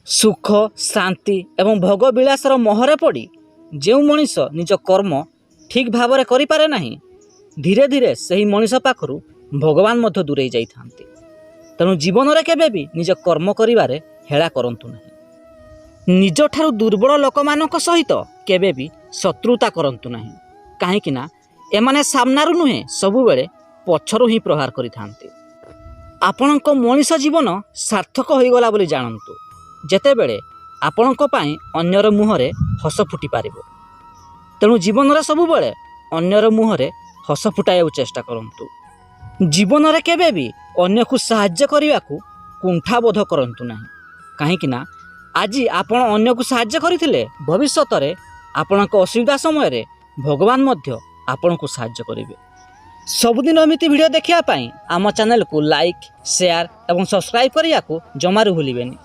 ସୁଖ ଶାନ୍ତି ଏବଂ ଭୋଗ ବିଳାସର ମୋହରେ ପଡ଼ି ଯେଉଁ ମଣିଷ ନିଜ କର୍ମ ଠିକ୍ ଭାବରେ କରିପାରେ ନାହିଁ, ଧୀରେ ଧୀରେ ସେହି ମଣିଷ ପାଖରୁ ଭଗବାନ ମଧ୍ୟ ଦୂରେଇ ଯାଇଥାନ୍ତି। ତେଣୁ ଜୀବନରେ କେବେ ବି ନିଜ କର୍ମ କରିବାରେ ହେଳା କରନ୍ତୁ ନାହିଁ। ନିଜଠାରୁ ଦୁର୍ବଳ ଲୋକମାନଙ୍କ ସହିତ କେବେ ବି ଶତ୍ରୁତା କରନ୍ତୁ ନାହିଁ, କାହିଁକି ନା ଏମାନେ ସାମ୍ନାରୁ ନୁହେଁ ସବୁବେଳେ ପଛରୁ ହିଁ ପ୍ରହାର କରିଥାନ୍ତି। ଆପଣଙ୍କ ମଣିଷ ଜୀବନ ସାର୍ଥକ ହୋଇଗଲା ବୋଲି ଜାଣନ୍ତୁ ଯେତେବେଳେ ଆପଣଙ୍କ ପାଇଁ ଅନ୍ୟର ମୁହଁରେ ହସ ଫୁଟି ପାରିବ। ତେଣୁ ଜୀବନରେ ସବୁବେଳେ ଅନ୍ୟର ମୁହଁରେ ହସ ଫୁଟାଇବାକୁ ଚେଷ୍ଟା କରନ୍ତୁ। ଜୀବନରେ କେବେ ବି ଅନ୍ୟକୁ ସାହାଯ୍ୟ କରିବାକୁ କୁଣ୍ଠାବୋଧ କରନ୍ତୁ ନାହିଁ, କାହିଁକି ନା ଆଜି ଆପଣ ଅନ୍ୟକୁ ସାହାଯ୍ୟ କରିଥିଲେ ଭବିଷ୍ୟତରେ ଆପଣଙ୍କ ଅସୁବିଧା ସମୟରେ ଭଗବାନ ମଧ୍ୟ ଆପଣଙ୍କୁ ସାହାଯ୍ୟ କରିବେ। ସବୁଦିନ ଏମିତି ଭିଡ଼ିଓ ଦେଖିବା ପାଇଁ ଆମ ଚ୍ୟାନେଲକୁ ଲାଇକ୍, ସେୟାର ଏବଂ ସବସ୍କ୍ରାଇବ୍ କରିବାକୁ ଜମାରୁ ଭୁଲିବେନି।